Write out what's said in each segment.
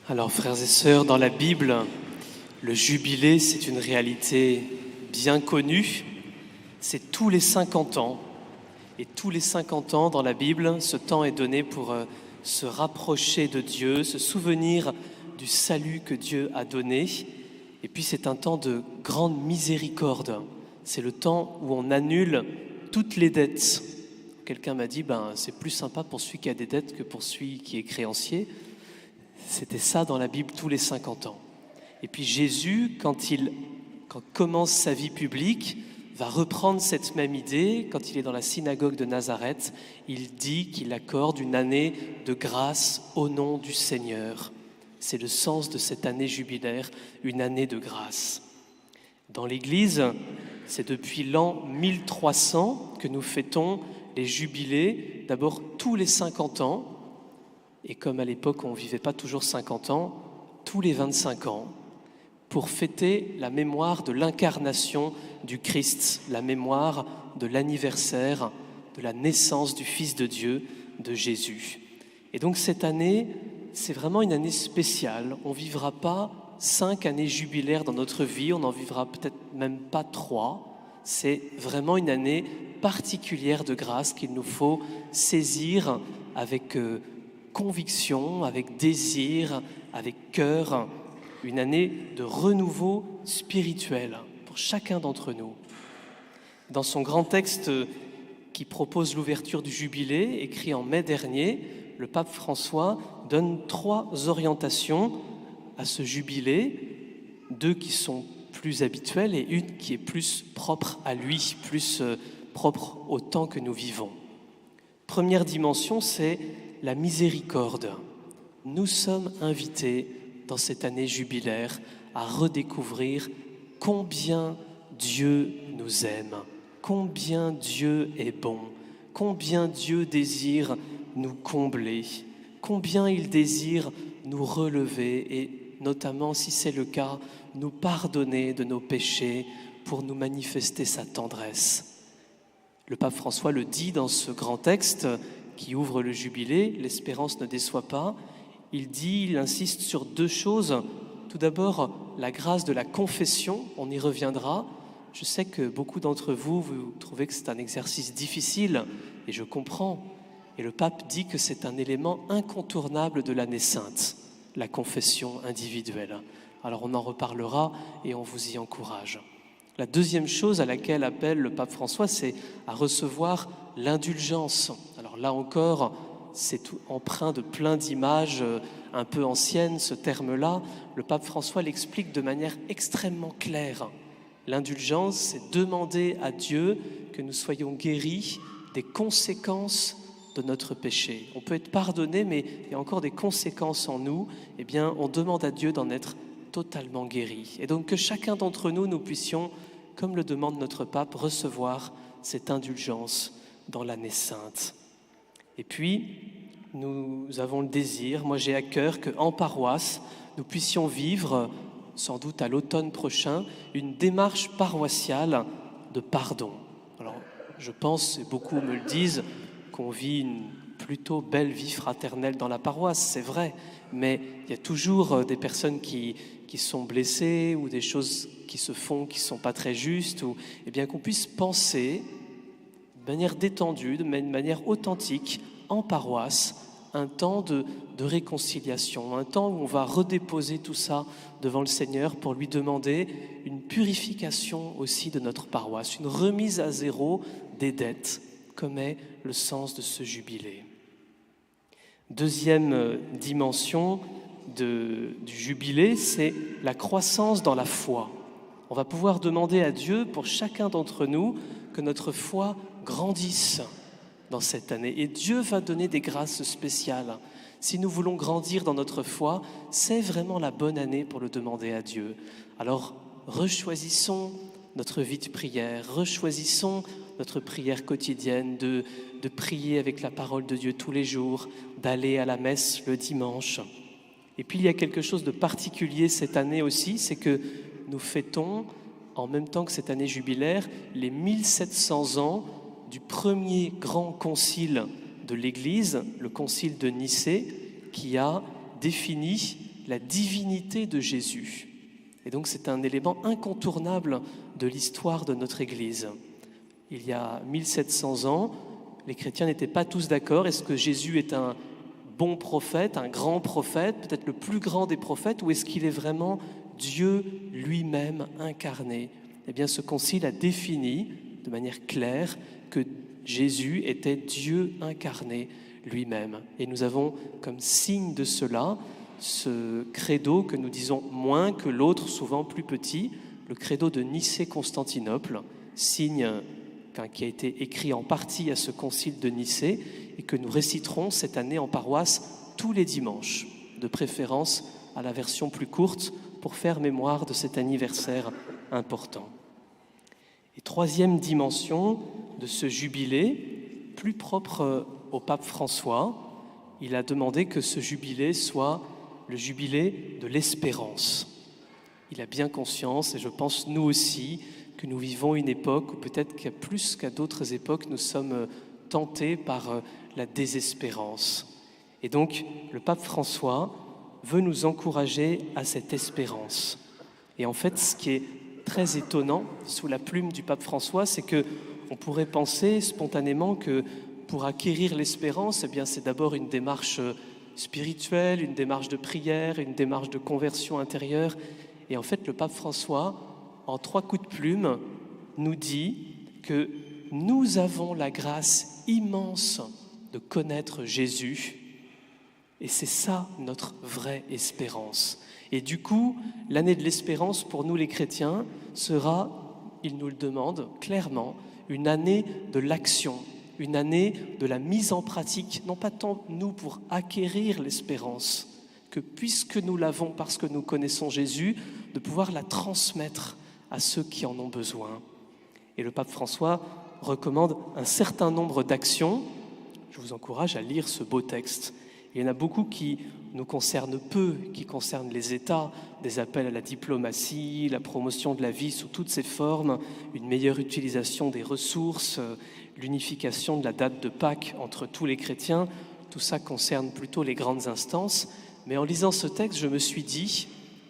Alors, frères et sœurs, dans la Bible, le jubilé, c'est une réalité bien connue. C'est tous les 50 ans. Et tous les 50 ans, dans la Bible, ce temps est donné pour se rapprocher de Dieu, se souvenir du salut que Dieu a donné. Et puis, c'est un temps de grande miséricorde. C'est le temps où on annule toutes les dettes. Quelqu'un m'a dit, c'est plus sympa pour celui qui a des dettes que pour celui qui est créancier. C'était ça dans la Bible tous les 50 ans. Et puis Jésus, quand commence sa vie publique, va reprendre cette même idée. Quand il est dans la synagogue de Nazareth, il dit qu'il accorde une année de grâce au nom du Seigneur. C'est le sens de cette année jubilaire, une année de grâce. Dans l'Église, c'est depuis l'an 1300 que nous fêtons les jubilés, d'abord tous les 50 ans, et comme à l'époque on ne vivait pas toujours 50 ans, tous les 25 ans, pour fêter la mémoire de l'incarnation du Christ, la mémoire de l'anniversaire de la naissance du Fils de Dieu, de Jésus. Et donc cette année, c'est vraiment une année spéciale. On ne vivra pas 5 années jubilaires dans notre vie, on n'en vivra peut-être même pas 3. C'est vraiment une année particulière de grâce qu'il nous faut saisir avec conviction, avec désir, avec cœur, une année de renouveau spirituel pour chacun d'entre nous. Dans son grand texte qui propose l'ouverture du jubilé, écrit en mai dernier, le pape François donne 3 orientations à ce jubilé, 2 qui sont plus habituelles et une qui est plus propre à lui, plus propre au temps que nous vivons. Première dimension, c'est la miséricorde. Nous sommes invités dans cette année jubilaire à redécouvrir combien Dieu nous aime, combien Dieu est bon, combien Dieu désire nous combler, combien il désire nous relever et notamment, si c'est le cas, nous pardonner de nos péchés pour nous manifester sa tendresse. Le pape François le dit dans ce grand texte qui ouvre le jubilé, l'espérance ne déçoit pas. Il insiste sur 2 choses. Tout d'abord, la grâce de la confession, on y reviendra. Je sais que beaucoup d'entre vous trouvez que c'est un exercice difficile, et je comprends. Et le pape dit que c'est un élément incontournable de l'année sainte, la confession individuelle. Alors on en reparlera et on vous y encourage. La deuxième chose à laquelle appelle le pape François, c'est à recevoir l'indulgence. Alors là encore, c'est tout empreint de plein d'images un peu anciennes, ce terme-là. Le pape François l'explique de manière extrêmement claire. L'indulgence, c'est demander à Dieu que nous soyons guéris des conséquences de notre péché. On peut être pardonné, mais il y a encore des conséquences en nous. Eh bien, on demande à Dieu d'en être totalement guéri. Et donc que chacun d'entre nous puissions, comme le demande notre pape, recevoir cette indulgence dans l'année sainte. Et puis, nous avons le désir, moi j'ai à cœur qu'en paroisse, nous puissions vivre, sans doute à l'automne prochain, une démarche paroissiale de pardon. Alors, je pense, et beaucoup me le disent, qu'on vit une plutôt belle vie fraternelle dans la paroisse, c'est vrai, mais il y a toujours des personnes qui sont blessées ou des choses qui se font qui ne sont pas très justes, ou eh bien qu'on puisse penser de manière détendue, de manière authentique, en paroisse, un temps de réconciliation, un temps où on va redéposer tout ça devant le Seigneur pour lui demander une purification aussi de notre paroisse, une remise à zéro des dettes, comme est le sens de ce jubilé. Deuxième dimension du jubilé, c'est la croissance dans la foi. On va pouvoir demander à Dieu, pour chacun d'entre nous, que notre foi grandisse dans cette année. Et Dieu va donner des grâces spéciales. Si nous voulons grandir dans notre foi, c'est vraiment la bonne année pour le demander à Dieu. Alors, rechoisissons notre vie de prière, rechoisissons notre prière quotidienne, de prier avec la parole de Dieu tous les jours, d'aller à la messe le dimanche. Et puis il y a quelque chose de particulier cette année aussi, c'est que nous fêtons, en même temps que cette année jubilaire, les 1700 ans du premier grand concile de l'Église, le concile de Nicée, qui a défini la divinité de Jésus. Et donc c'est un élément incontournable de l'histoire de notre Église. Il y a 1700 ans, les chrétiens n'étaient pas tous d'accord. Est-ce que Jésus est un bon prophète, un grand prophète, peut-être le plus grand des prophètes, ou est-ce qu'il est vraiment Dieu lui-même incarné? Eh bien, ce concile a défini de manière claire que Jésus était Dieu incarné lui-même. Et nous avons comme signe de cela ce credo que nous disons moins que l'autre, souvent plus petit, le credo de Nicée-Constantinople, signe qui a été écrit en partie à ce concile de Nicée et que nous réciterons cette année en paroisse tous les dimanches, de préférence à la version plus courte pour faire mémoire de cet anniversaire important. Et troisième dimension de ce jubilé, plus propre au pape François, il a demandé que ce jubilé soit le jubilé de l'espérance. Il a bien conscience, et je pense nous aussi, que nous vivons une époque où peut-être qu'à plus qu'à d'autres époques, nous sommes tentés par la désespérance. Et donc, le pape François veut nous encourager à cette espérance. Et en fait, ce qui est très étonnant sous la plume du pape François, c'est qu'on pourrait penser spontanément que pour acquérir l'espérance, eh bien, c'est d'abord une démarche spirituelle, une démarche de prière, une démarche de conversion intérieure. Et en fait, le pape François, en 3 coups de plume, nous dit que nous avons la grâce immense de connaître Jésus. Et c'est ça notre vraie espérance. Et du coup, l'année de l'espérance pour nous les chrétiens sera, il nous le demande clairement, une année de l'action, une année de la mise en pratique, non pas tant nous pour acquérir l'espérance, que puisque nous l'avons parce que nous connaissons Jésus, de pouvoir la transmettre à ceux qui en ont besoin. Et le pape François recommande un certain nombre d'actions. Je vous encourage à lire ce beau texte. Il y en a beaucoup qui nous concernent peu, qui concernent les États, des appels à la diplomatie, la promotion de la vie sous toutes ses formes, une meilleure utilisation des ressources, l'unification de la date de Pâques entre tous les chrétiens. Tout ça concerne plutôt les grandes instances. Mais en lisant ce texte, je me suis dit,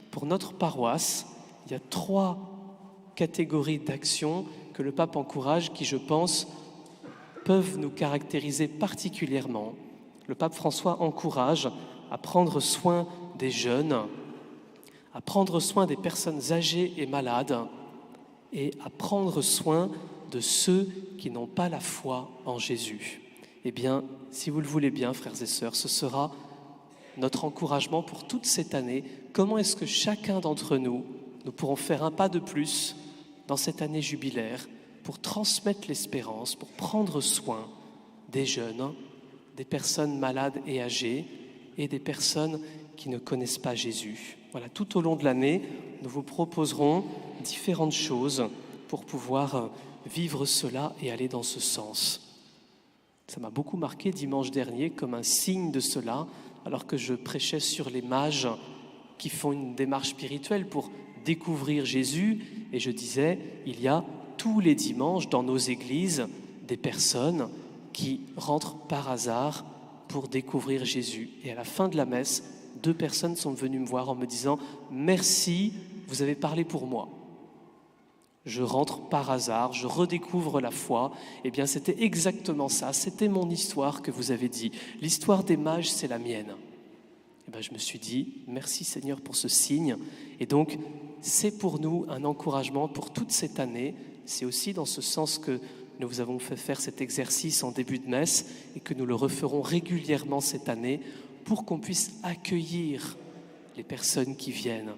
pour notre paroisse, il y a 3 catégories d'actions que le pape encourage qui, je pense, peuvent nous caractériser particulièrement. Le pape François encourage à prendre soin des jeunes, à prendre soin des personnes âgées et malades et à prendre soin de ceux qui n'ont pas la foi en Jésus. Eh bien, si vous le voulez bien, frères et sœurs, ce sera notre encouragement pour toute cette année. Comment est-ce que chacun d'entre nous pourrons faire un pas de plus dans cette année jubilaire pour transmettre l'espérance, pour prendre soin des jeunes, des personnes malades et âgées et des personnes qui ne connaissent pas Jésus. Voilà, tout au long de l'année, nous vous proposerons différentes choses pour pouvoir vivre cela et aller dans ce sens. Ça m'a beaucoup marqué dimanche dernier comme un signe de cela, alors que je prêchais sur les mages qui font une démarche spirituelle pour découvrir Jésus, et je disais, il y a tous les dimanches dans nos églises des personnes qui rentrent par hasard pour découvrir Jésus. Et à la fin de la messe, 2 personnes sont venues me voir en me disant « Merci, vous avez parlé pour moi ». Je rentre par hasard, je redécouvre la foi. Eh bien, c'était exactement ça, c'était mon histoire que vous avez dit. L'histoire des mages, c'est la mienne. Eh bien, je me suis dit, merci Seigneur pour ce signe. Et donc, c'est pour nous un encouragement pour toute cette année. C'est aussi dans ce sens que nous vous avons fait faire cet exercice en début de messe et que nous le referons régulièrement cette année pour qu'on puisse accueillir les personnes qui viennent,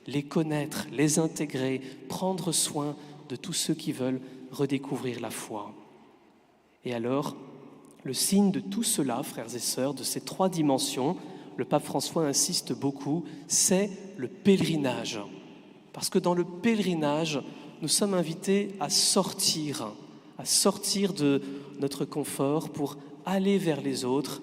les connaître, les intégrer, prendre soin de tous ceux qui veulent redécouvrir la foi. Et alors, le signe de tout cela, frères et sœurs, de ces 3 dimensions, le pape François insiste beaucoup, c'est le pèlerinage. Parce que dans le pèlerinage, nous sommes invités à sortir de notre confort pour aller vers les autres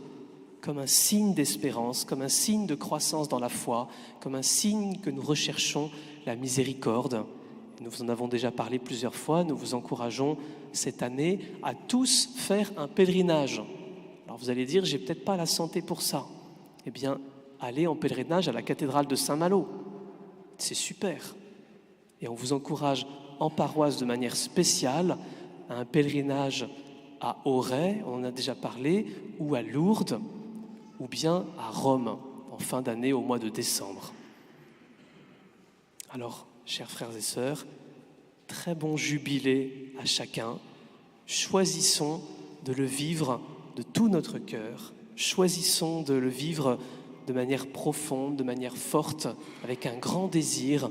comme un signe d'espérance, comme un signe de croissance dans la foi, comme un signe que nous recherchons la miséricorde. Nous vous en avons déjà parlé plusieurs fois, nous vous encourageons cette année à tous faire un pèlerinage. Alors vous allez dire, j'ai peut-être pas la santé pour ça. Eh bien, aller en pèlerinage à la cathédrale de Saint-Malo. C'est super. Et on vous encourage en paroisse de manière spéciale à un pèlerinage à Auray, on en a déjà parlé, ou à Lourdes, ou bien à Rome, en fin d'année au mois de décembre. Alors, chers frères et sœurs, très bon jubilé à chacun. Choisissons de le vivre de tout notre cœur. Choisissons de le vivre de manière profonde, de manière forte, avec un grand désir,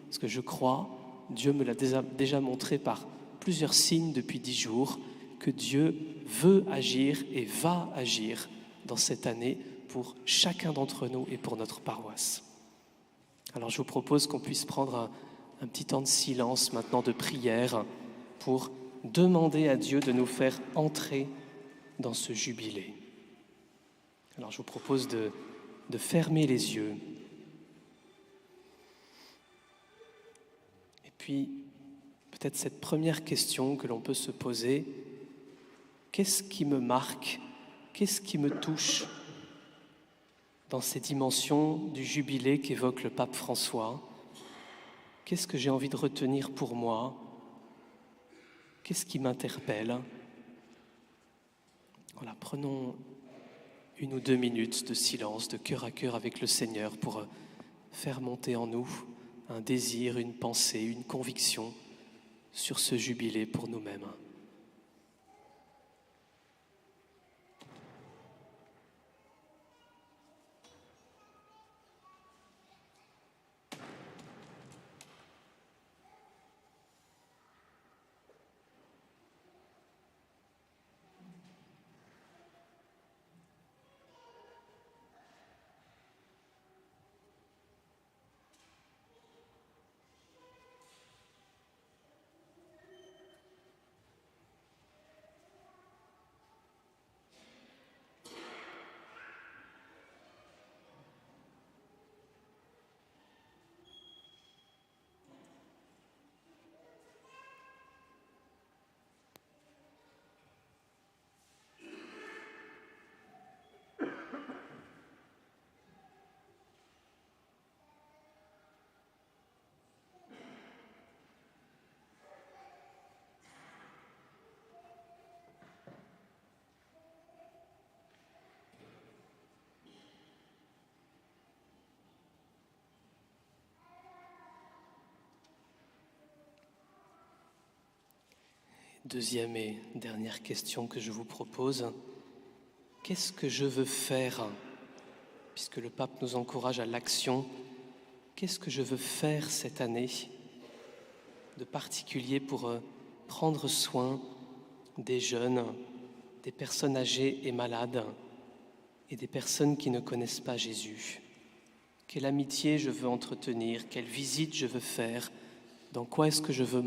parce que je crois, Dieu me l'a déjà montré par plusieurs signes depuis 10 jours, que Dieu veut agir et va agir dans cette année pour chacun d'entre nous et pour notre paroisse. Alors je vous propose qu'on puisse prendre un petit temps de silence maintenant, de prière, pour demander à Dieu de nous faire entrer dans ce jubilé. Alors je vous propose de fermer les yeux. Et puis, peut-être cette première question que l'on peut se poser, qu'est-ce qui me marque? Qu'est-ce qui me touche dans ces dimensions du jubilé qu'évoque le pape François? Qu'est-ce que j'ai envie de retenir pour moi? Qu'est-ce qui m'interpelle? Voilà, prenons 1 ou 2 minutes de silence, de cœur à cœur avec le Seigneur pour faire monter en nous un désir, une pensée, une conviction sur ce jubilé pour nous-mêmes. Deuxième et dernière question que je vous propose, qu'est-ce que je veux faire, puisque le pape nous encourage à l'action, qu'est-ce que je veux faire cette année de particulier pour prendre soin des jeunes, des personnes âgées et malades et des personnes qui ne connaissent pas Jésus? Quelle amitié je veux entretenir? Quelle visite je veux faire? Dans quoi est-ce que je veux